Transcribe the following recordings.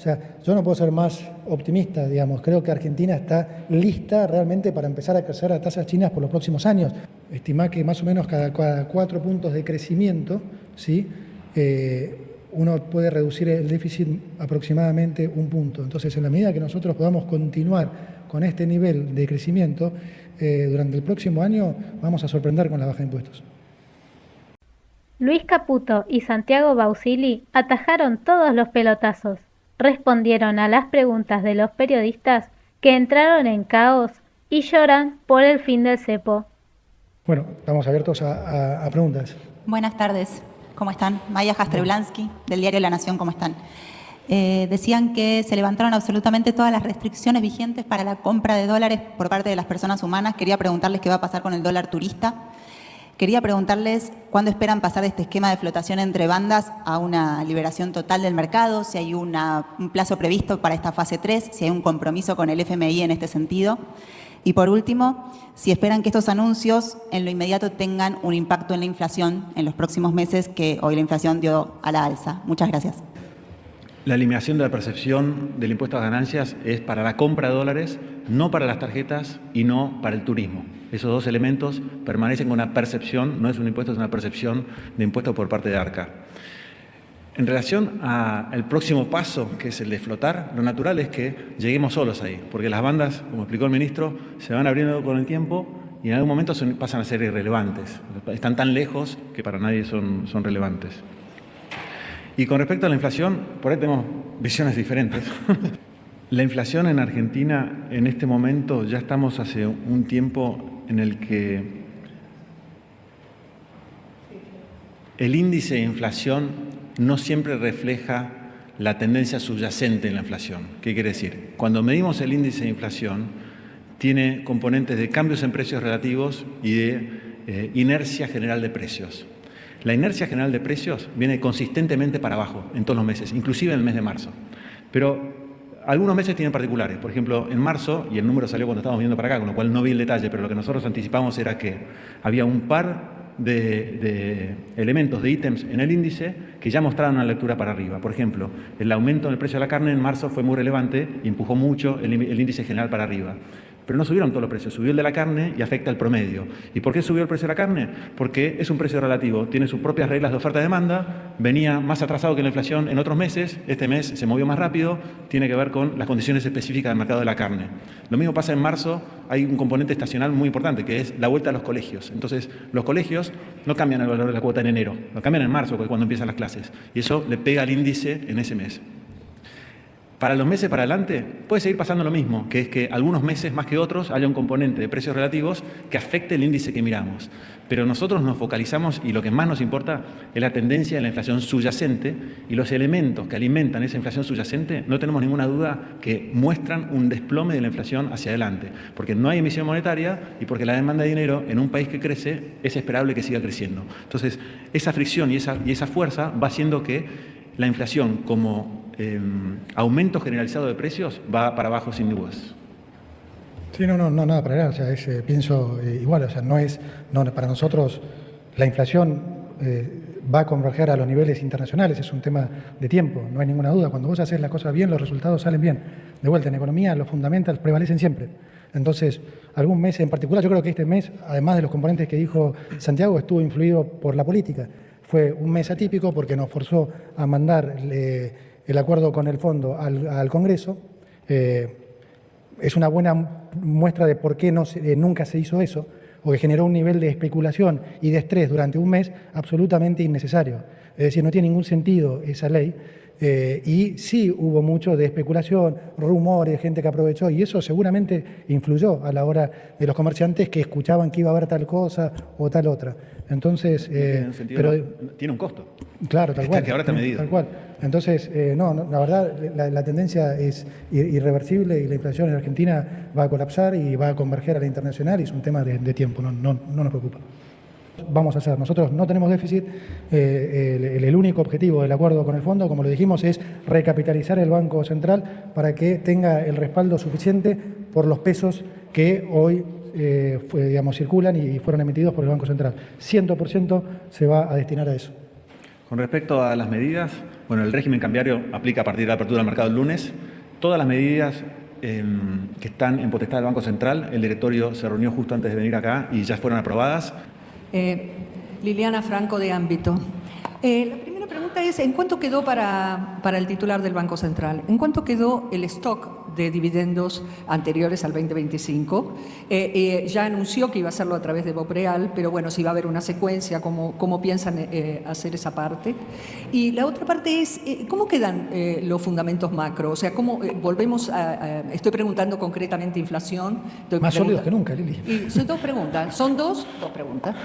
sea, yo no puedo ser más optimista, digamos. Creo que Argentina está lista realmente para empezar a crecer a tasas chinas por los próximos años. Estimá que más o menos cada 4 puntos de crecimiento, ¿sí? Uno puede reducir el déficit aproximadamente 1 punto. Entonces, en la medida que nosotros podamos continuar con este nivel de crecimiento, durante el próximo año vamos a sorprender con la baja de impuestos. Luis Caputo y Santiago Bausili atajaron todos los pelotazos, respondieron a las preguntas de los periodistas que entraron en caos y lloran por el fin del cepo. Bueno, estamos abiertos a preguntas. Buenas tardes, ¿cómo están? Maya Jastreblansky, del diario La Nación, ¿cómo están? Decían que se levantaron absolutamente todas las restricciones vigentes para la compra de dólares por parte de las personas humanas. Quería preguntarles qué va a pasar con el dólar turista. Quería preguntarles cuándo esperan pasar de este esquema de flotación entre bandas a una liberación total del mercado, si hay un plazo previsto para esta fase 3, si hay un compromiso con el FMI en este sentido. Y por último, si esperan que estos anuncios en lo inmediato tengan un impacto en la inflación en los próximos meses, que hoy la inflación dio a la alza. Muchas gracias. La eliminación de la percepción del impuesto a ganancias es para la compra de dólares, no para las tarjetas y no para el turismo. Esos dos elementos permanecen con una percepción, no es un impuesto, es una percepción de impuesto por parte de ARCA. En relación al próximo paso, que es el de flotar, lo natural es que lleguemos solos ahí, porque las bandas, como explicó el ministro, se van abriendo con el tiempo y en algún momento pasan a ser irrelevantes. Están tan lejos que para nadie son relevantes. Y con respecto a la inflación, por ahí tenemos visiones diferentes. La inflación en Argentina, en este momento, ya estamos hace un tiempo en el que el índice de inflación no siempre refleja la tendencia subyacente en la inflación. ¿Qué quiere decir? Cuando medimos el índice de inflación, tiene componentes de cambios en precios relativos y de inercia general de precios. La inercia general de precios viene consistentemente para abajo en todos los meses, inclusive en el mes de marzo. Pero algunos meses tienen particulares. Por ejemplo, en marzo, y el número salió cuando estábamos viendo para acá, con lo cual no vi el detalle, pero lo que nosotros anticipamos era que había un par de elementos, de ítems en el índice que ya mostraban una lectura para arriba. Por ejemplo, el aumento en el precio de la carne en marzo fue muy relevante y empujó mucho el índice general para arriba. Pero no subieron todos los precios, subió el de la carne y afecta el promedio. ¿Y por qué subió el precio de la carne? Porque es un precio relativo, tiene sus propias reglas de oferta y demanda, venía más atrasado que la inflación en otros meses, este mes se movió más rápido, tiene que ver con las condiciones específicas del mercado de la carne. Lo mismo pasa en marzo, hay un componente estacional muy importante, que es la vuelta a los colegios. Entonces, los colegios no cambian el valor de la cuota en enero, lo cambian en marzo, que es cuando empiezan las clases, y eso le pega al índice en ese mes. Para los meses para adelante puede seguir pasando lo mismo, que es que algunos meses más que otros haya un componente de precios relativos que afecte el índice que miramos. Pero nosotros nos focalizamos y lo que más nos importa es la tendencia de la inflación subyacente y los elementos que alimentan esa inflación subyacente no tenemos ninguna duda que muestran un desplome de la inflación hacia adelante, porque no hay emisión monetaria y porque la demanda de dinero en un país que crece es esperable que siga creciendo. Entonces, esa fricción y esa fuerza va haciendo que la inflación como aumento generalizado de precios va para abajo sin dudas. Sí, no, nada para nada. O sea, pienso igual. O sea, para nosotros la inflación va a converger a los niveles internacionales. Es un tema de tiempo, no hay ninguna duda. Cuando vos haces las cosas bien, los resultados salen bien. De vuelta, en economía los fundamentals prevalecen siempre. Entonces, algún mes en particular, yo creo que este mes, además de los componentes que dijo Santiago, estuvo influido por la política. Fue un mes atípico porque nos forzó a mandar el acuerdo con el fondo al Congreso. Es una buena muestra de por qué nunca se hizo eso, porque generó un nivel de especulación y de estrés durante un mes absolutamente innecesario. Es decir, no tiene ningún sentido esa ley. Y sí hubo mucho de especulación, rumores, gente que aprovechó, y eso seguramente influyó a la hora de los comerciantes que escuchaban que iba a haber tal cosa o tal otra. Entonces, tiene un costo. Claro, tal cual. Que ahora está medido. Tal cual. Entonces, la verdad, la tendencia es irreversible y la inflación en Argentina va a colapsar y va a converger a la internacional y es un tema de tiempo, no nos preocupa. Vamos a hacer. Nosotros no tenemos déficit. El único objetivo del acuerdo con el fondo, como lo dijimos, es recapitalizar el Banco Central para que tenga el respaldo suficiente por los pesos que hoy circulan y fueron emitidos por el Banco Central. 100% se va a destinar a eso. Con respecto a las medidas, bueno, el régimen cambiario aplica a partir de la apertura del mercado el lunes. Todas las medidas que están en potestad del Banco Central, el directorio se reunió justo antes de venir acá y ya fueron aprobadas. Liliana Franco, de Ámbito. La primera pregunta es, ¿en cuánto quedó para el titular del Banco Central? ¿En cuánto quedó el stock de dividendos anteriores al 2025? Ya anunció que iba a hacerlo a través de BOPREAL, pero bueno, si va a haber una secuencia, ¿cómo piensan hacer esa parte? Y la otra parte es, ¿cómo quedan los fundamentos macro? O sea, ¿cómo volvemos estoy preguntando concretamente inflación. Más sólidos que nunca, Lili. Y son dos preguntas, dos preguntas.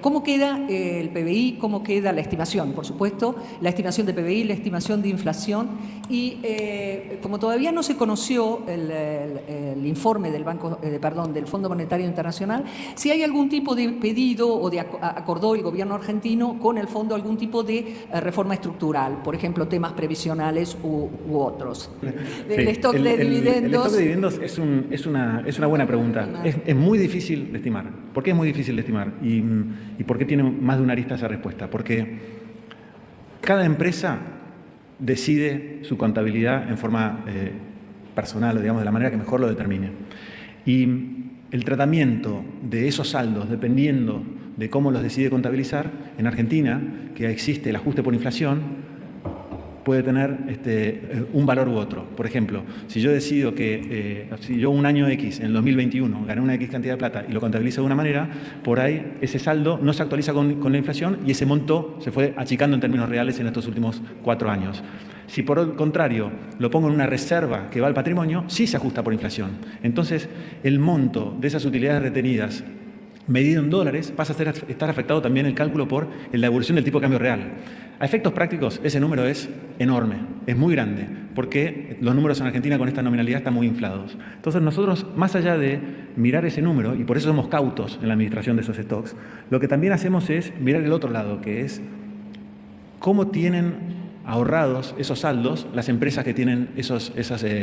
¿Cómo queda el PBI? ¿Cómo queda la estimación? Por supuesto, la estimación de PBI, la estimación de inflación. Y como todavía no se conoció el informe del del Fondo Monetario Internacional, si hay algún tipo de pedido o acordó el gobierno argentino con el fondo algún tipo de reforma estructural, por ejemplo, temas previsionales u otros. Sí, El stock de dividendos. El stock de dividendos es una buena pregunta. Es muy difícil de estimar. ¿Por qué es muy difícil de estimar? ¿Y por qué tiene más de una arista esa respuesta? Porque cada empresa decide su contabilidad en forma personal, digamos, de la manera que mejor lo determine. Y el tratamiento de esos saldos, dependiendo de cómo los decide contabilizar, en Argentina, que existe el ajuste por inflación, puede tener un valor u otro. Por ejemplo, si yo decido que si yo un año X, en el 2021, gané una X cantidad de plata y lo contabilizo de una manera, por ahí ese saldo no se actualiza con la inflación y ese monto se fue achicando en términos reales en estos últimos 4 años. Si por el contrario lo pongo en una reserva que va al patrimonio, sí se ajusta por inflación. Entonces, el monto de esas utilidades retenidas medido en dólares pasa a estar afectado también el cálculo por la evolución del tipo de cambio real. A efectos prácticos, ese número es enorme, es muy grande, porque los números en Argentina con esta nominalidad están muy inflados. Entonces nosotros, más allá de mirar ese número, y por eso somos cautos en la administración de esos stocks, lo que también hacemos es mirar el otro lado, que es cómo tienen ahorrados esos saldos las empresas que tienen esas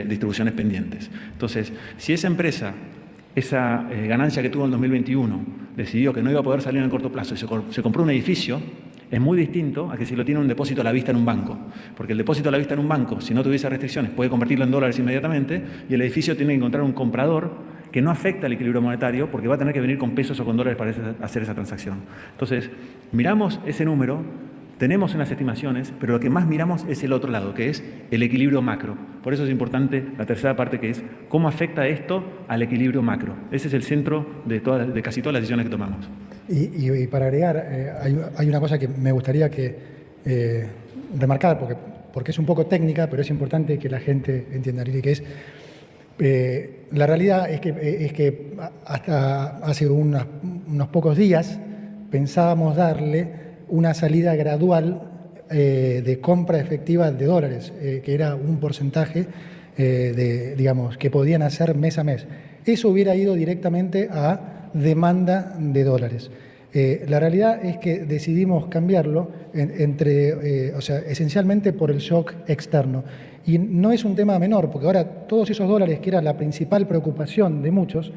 distribuciones pendientes. Entonces, si esa empresa, esa ganancia que tuvo en 2021, decidió que no iba a poder salir en el corto plazo y se compró un edificio, es muy distinto a que si lo tiene un depósito a la vista en un banco. Porque el depósito a la vista en un banco, si no tuviese restricciones, puede convertirlo en dólares inmediatamente y el edificio tiene que encontrar un comprador que no afecta el equilibrio monetario porque va a tener que venir con pesos o con dólares para hacer esa transacción. Entonces, miramos ese número, tenemos unas estimaciones, pero lo que más miramos es el otro lado, que es el equilibrio macro. Por eso es importante la tercera parte, que es cómo afecta esto al equilibrio macro. Ese es el centro de casi todas las decisiones que tomamos. Y para agregar, hay una cosa que me gustaría remarcar, porque es un poco técnica, pero es importante que la gente entienda, Lili, que es la realidad es que hasta hace unos pocos días pensábamos darle una salida gradual de compra efectiva de dólares, que era un porcentaje digamos, que podían hacer mes a mes. Eso hubiera ido directamente a demanda de dólares. La realidad es que decidimos cambiarlo esencialmente por el shock externo. Y no es un tema menor, porque ahora todos esos dólares, que era la principal preocupación de muchos,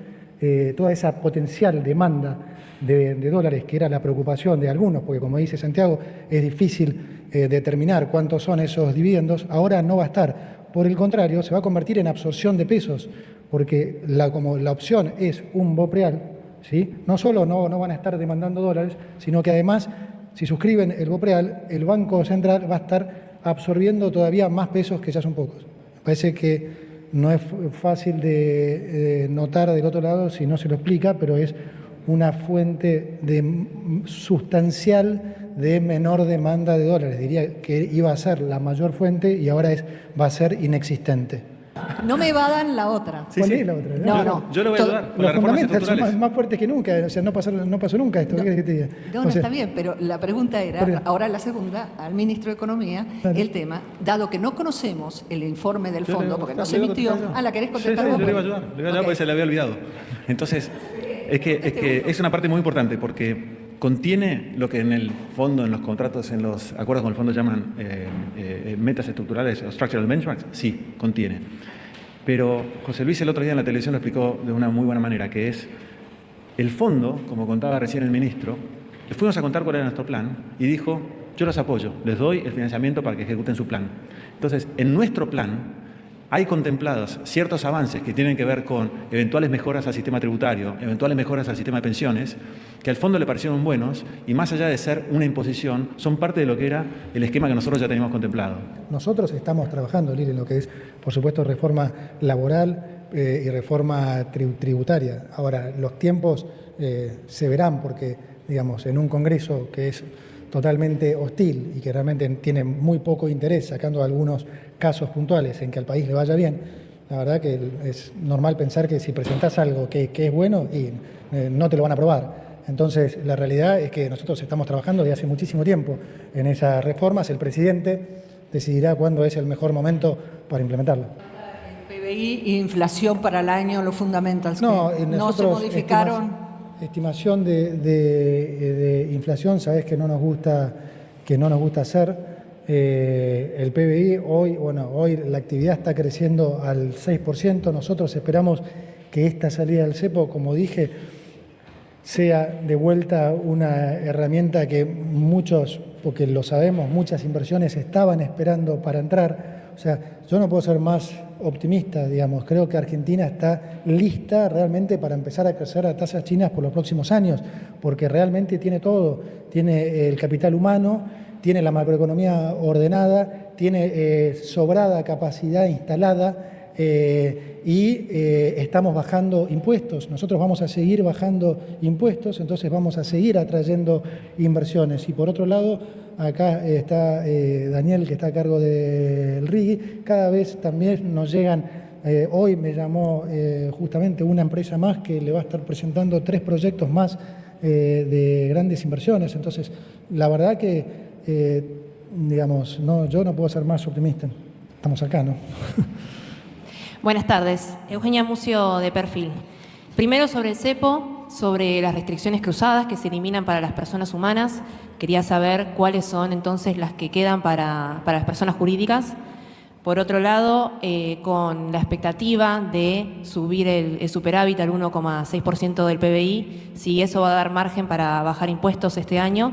toda esa potencial demanda de dólares, que era la preocupación de algunos, porque como dice Santiago, es difícil determinar cuántos son esos dividendos, ahora no va a estar. Por el contrario, se va a convertir en absorción de pesos, porque como la opción es un BOPREAL, ¿sí? No solo no van a estar demandando dólares, sino que además, si suscriben el BOPREAL, el Banco Central va a estar absorbiendo todavía más pesos, que ya son pocos. Me parece que no es fácil de notar del otro lado si no se lo explica, pero es una fuente sustancial de menor demanda de dólares. Diría que iba a ser la mayor fuente y ahora va a ser inexistente. No me evadan la otra. ¿Cuál es la otra? No. Yo lo voy a ayudar con los las reformas fundamentos estructurales. son más fuertes que nunca, o sea, no pasó nunca esto. ¿Qué querés que te diga? No, está bien, pero la pregunta era, ahora la segunda, al ministro de Economía, Claro. el tema, dado que no conocemos el informe del fondo, porque no se ¿Le voy a emitió. contestar yo? ¿La querés contestar Sí, vos? yo le iba a ayudar, porque se le había olvidado. Entonces, es una parte muy importante porque contiene lo que en el fondo, en los contratos, en los acuerdos con el fondo llaman metas estructurales o structural benchmarks. Sí, contiene. Pero José Luis el otro día en la televisión lo explicó de una muy buena manera, que es el fondo, como contaba recién el ministro, le fuimos a contar cuál era nuestro plan y dijo, yo los apoyo, les doy el financiamiento para que ejecuten su plan. Entonces, en nuestro plan hay contemplados ciertos avances que tienen que ver con eventuales mejoras al sistema tributario, eventuales mejoras al sistema de pensiones, que al fondo le parecieron buenos y más allá de ser una imposición, son parte de lo que era el esquema que nosotros ya teníamos contemplado. Nosotros estamos trabajando, Lili, en lo que es, por supuesto, reforma laboral y reforma tributaria. Ahora, los tiempos se verán porque, digamos, en un Congreso que es totalmente hostil y que realmente tiene muy poco interés, sacando algunos casos puntuales en que al país le vaya bien, la verdad que es normal pensar que si presentás algo que es bueno y no te lo van a aprobar. Entonces, la realidad es que nosotros estamos trabajando desde hace muchísimo tiempo en esas reformas. El presidente decidirá cuándo es el mejor momento para implementarla. PBI e inflación para el año, los fundamentals. No, que no se nosotros modificaron. Estimación de inflación, sabés que no nos gusta hacer. El PBI hoy la actividad está creciendo al 6%. Nosotros esperamos que esta salida del cepo, como dije, sea de vuelta una herramienta que muchos, porque lo sabemos, muchas inversiones estaban esperando para entrar. O sea, yo no puedo ser más optimista, digamos. Creo que Argentina está lista realmente para empezar a crecer a tasas chinas por los próximos años, porque realmente tiene todo. Tiene el capital humano, tiene la macroeconomía ordenada, tiene sobrada capacidad instalada y estamos bajando impuestos. Nosotros vamos a seguir bajando impuestos, entonces vamos a seguir atrayendo inversiones. Y por otro lado, acá está Daniel, que está a cargo del RIGI. Cada vez también nos llegan, hoy me llamó justamente una empresa más que le va a estar presentando 3 proyectos más de grandes inversiones. Entonces, la verdad que, digamos, yo no puedo ser más optimista. Estamos acá, ¿no? Buenas tardes. Eugenia Mucio, de Perfil. Primero sobre el cepo, sobre las restricciones cruzadas que se eliminan para las personas humanas. Quería saber cuáles son entonces las que quedan para las personas jurídicas. Por otro lado, con la expectativa de subir el superávit al 1,6% del PBI, si eso va a dar margen para bajar impuestos este año.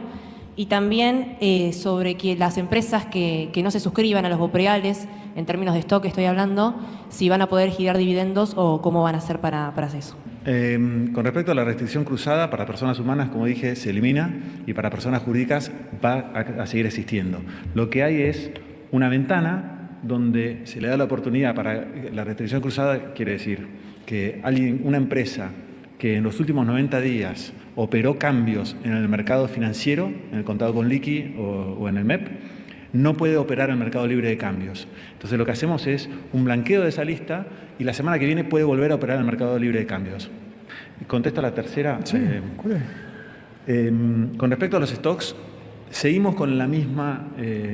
Y también sobre que las empresas que no se suscriban a los BOPREALES, en términos de stock estoy hablando, si van a poder girar dividendos o cómo van a hacer para hacer eso. Con respecto a la restricción cruzada, para personas humanas, como dije, se elimina y para personas jurídicas va a seguir existiendo. Lo que hay es una ventana donde se le da la oportunidad para la restricción cruzada, quiere decir que una empresa que en los últimos 90 días operó cambios en el mercado financiero, en el contado con liqui o en el MEP, no puede operar en el mercado libre de cambios. Entonces lo que hacemos es un blanqueo de esa lista y la semana que viene puede volver a operar en el mercado libre de cambios. Contesto a la tercera. Sí, con respecto a los stocks, seguimos con la misma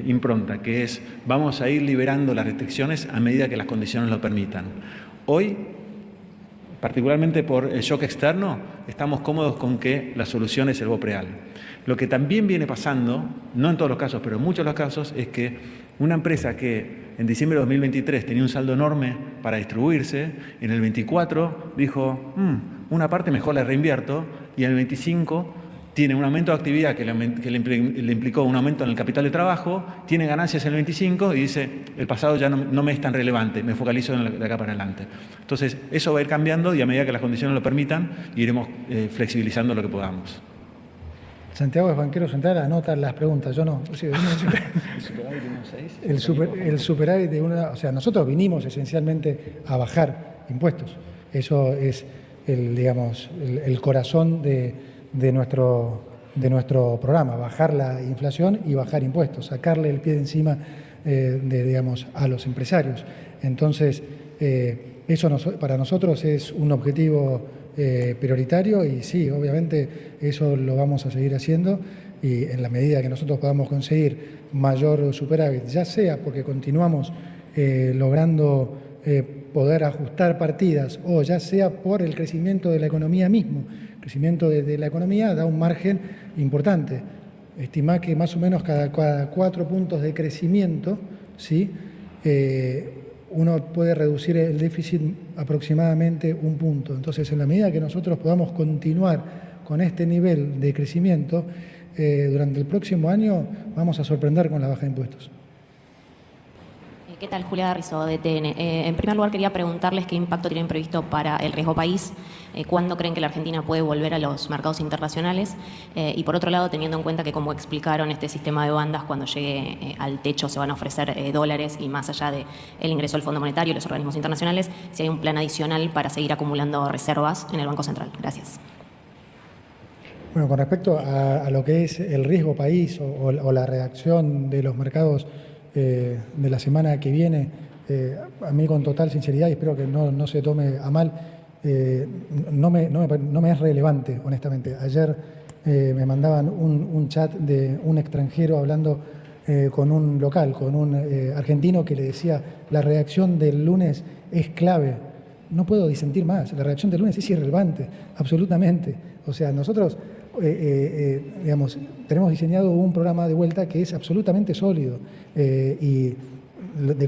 impronta, que es vamos a ir liberando las restricciones a medida que las condiciones lo permitan. Hoy, particularmente por el shock externo, estamos cómodos con que la solución es el BOPREAL. Lo que también viene pasando, no en todos los casos, pero en muchos de los casos, es que una empresa que en diciembre de 2023 tenía un saldo enorme para distribuirse, en el 24 dijo, una parte mejor la reinvierto, y en el 25 tiene un aumento de actividad que le implicó un aumento en el capital de trabajo, tiene ganancias en el 25 y dice, el pasado ya no me es tan relevante, me focalizo en de acá para adelante. Entonces, eso va a ir cambiando y a medida que las condiciones lo permitan, iremos flexibilizando lo que podamos. Santiago es banquero central, anota las preguntas, yo no. El superávit de o sea, nosotros vinimos esencialmente a bajar impuestos. Eso es el corazón de nuestro programa, bajar la inflación y bajar impuestos, sacarle el pie de encima a los empresarios. Entonces, eso para nosotros es un objetivo prioritario y sí, obviamente eso lo vamos a seguir haciendo y en la medida que nosotros podamos conseguir mayor superávit, ya sea porque continuamos logrando poder ajustar partidas o ya sea por el crecimiento de la economía mismo. El crecimiento de la economía da un margen importante. Estimá que más o menos cada 4 puntos de crecimiento, ¿sí? Uno puede reducir el déficit aproximadamente 1 punto. Entonces, en la medida que nosotros podamos continuar con este nivel de crecimiento, durante el próximo año vamos a sorprender con la baja de impuestos. ¿Qué tal? Julia Garrizo, de TN. En primer lugar, quería preguntarles qué impacto tienen previsto para el riesgo país, cuándo creen que la Argentina puede volver a los mercados internacionales y, por otro lado, teniendo en cuenta que, como explicaron, este sistema de bandas, cuando llegue al techo se van a ofrecer dólares y más allá del ingreso al Fondo Monetario y los organismos internacionales, si hay un plan adicional para seguir acumulando reservas en el Banco Central. Gracias. Bueno, con respecto a lo que es el riesgo país o la reacción de los mercados de la semana que viene, a mí con total sinceridad, y espero que no se tome a mal, no me es relevante, honestamente. Ayer me mandaban un chat de un extranjero hablando con un local, con un argentino que le decía, la reacción del lunes es clave. No puedo disentir más, la reacción del lunes es irrelevante, absolutamente. O sea, nosotros digamos, tenemos diseñado un programa de vuelta que es absolutamente sólido y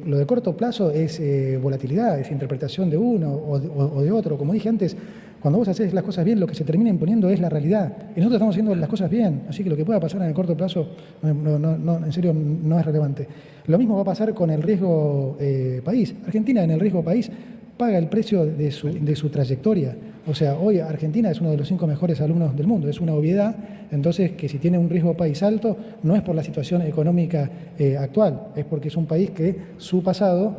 lo de corto plazo es volatilidad, es interpretación de uno o de otro. Como dije antes, cuando vos haces las cosas bien, lo que se termina imponiendo es la realidad. Y nosotros estamos haciendo las cosas bien, así que lo que pueda pasar en el corto plazo, en serio, no es relevante. Lo mismo va a pasar con el riesgo país. Argentina en el riesgo país paga el precio de su trayectoria. O sea, hoy Argentina es uno de los 5 mejores alumnos del mundo, es una obviedad, entonces que si tiene un riesgo país alto no es por la situación económica actual, es porque es un país que su pasado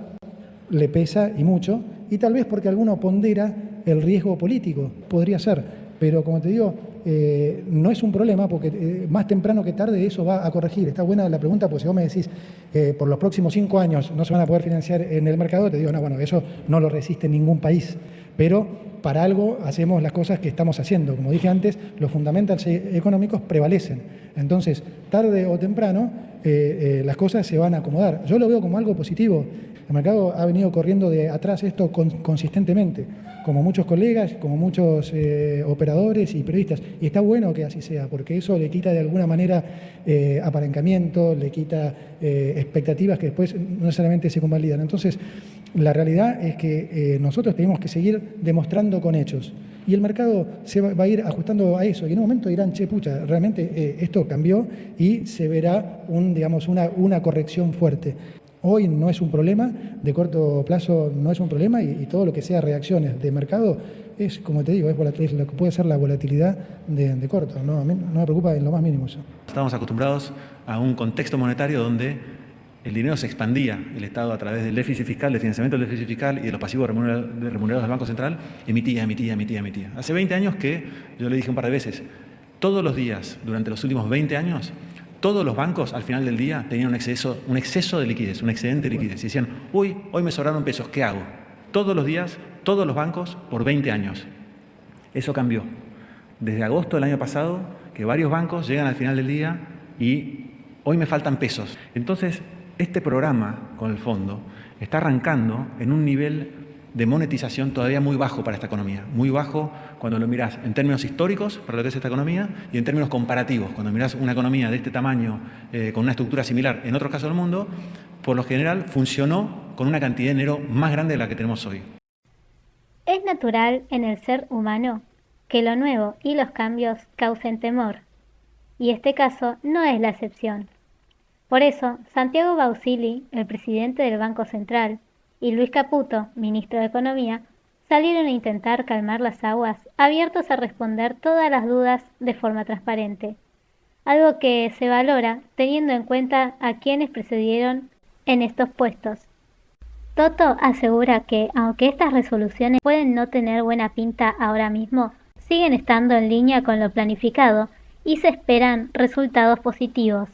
le pesa y mucho, y tal vez porque alguno pondera el riesgo político, podría ser, pero como te digo, no es un problema porque más temprano que tarde eso va a corregir. Está buena la pregunta, porque si vos me decís por los próximos 5 años no se van a poder financiar en el mercado, te digo, no, bueno, eso no lo resiste ningún país, pero para algo hacemos las cosas que estamos haciendo. Como dije antes, los fundamentals económicos prevalecen. Entonces, tarde o temprano, las cosas se van a acomodar. Yo lo veo como algo positivo. El mercado ha venido corriendo de atrás esto consistentemente, como muchos colegas, como muchos operadores y periodistas. Y está bueno que así sea, porque eso le quita de alguna manera apalancamiento, le quita expectativas que después no necesariamente se convalidan. Entonces, la realidad es que nosotros tenemos que seguir demostrando con hechos. Y el mercado se va a ir ajustando a eso. Y en un momento dirán, che, pucha, realmente esto cambió y se verá una corrección fuerte. Hoy no es un problema, de corto plazo no es un problema y todo lo que sea reacciones de mercado es, como te digo, es lo que puede ser la volatilidad de corto. No, a mí no me preocupa en lo más mínimo eso. Estamos acostumbrados a un contexto monetario donde el dinero se expandía, el Estado a través del déficit fiscal, del financiamiento del déficit fiscal y de los pasivos remunerados del Banco Central, emitía. Hace 20 años que, yo le dije un par de veces, todos los días, durante los últimos 20 años, todos los bancos al final del día tenían un exceso de liquidez, un excedente de liquidez. Y decían, uy, hoy me sobraron pesos, ¿qué hago? Todos los días, todos los bancos por 20 años. Eso cambió. Desde agosto del año pasado, que varios bancos llegan al final del día y hoy me faltan pesos. Entonces, este programa con el fondo está arrancando en un nivel de monetización todavía muy bajo para esta economía, muy bajo cuando lo mirás en términos históricos para lo que es esta economía y en términos comparativos. Cuando mirás una economía de este tamaño, con una estructura similar en otros casos del mundo, por lo general funcionó con una cantidad de dinero más grande de la que tenemos hoy. Es natural en el ser humano que lo nuevo y los cambios causen temor, y este caso no es la excepción. Por eso, Santiago Bausili, el presidente del Banco Central, y Luis Caputo, ministro de Economía, salieron a intentar calmar las aguas, abiertos a responder todas las dudas de forma transparente, algo que se valora teniendo en cuenta a quienes precedieron en estos puestos. Toto asegura que, aunque estas resoluciones pueden no tener buena pinta ahora mismo, siguen estando en línea con lo planificado y se esperan resultados positivos.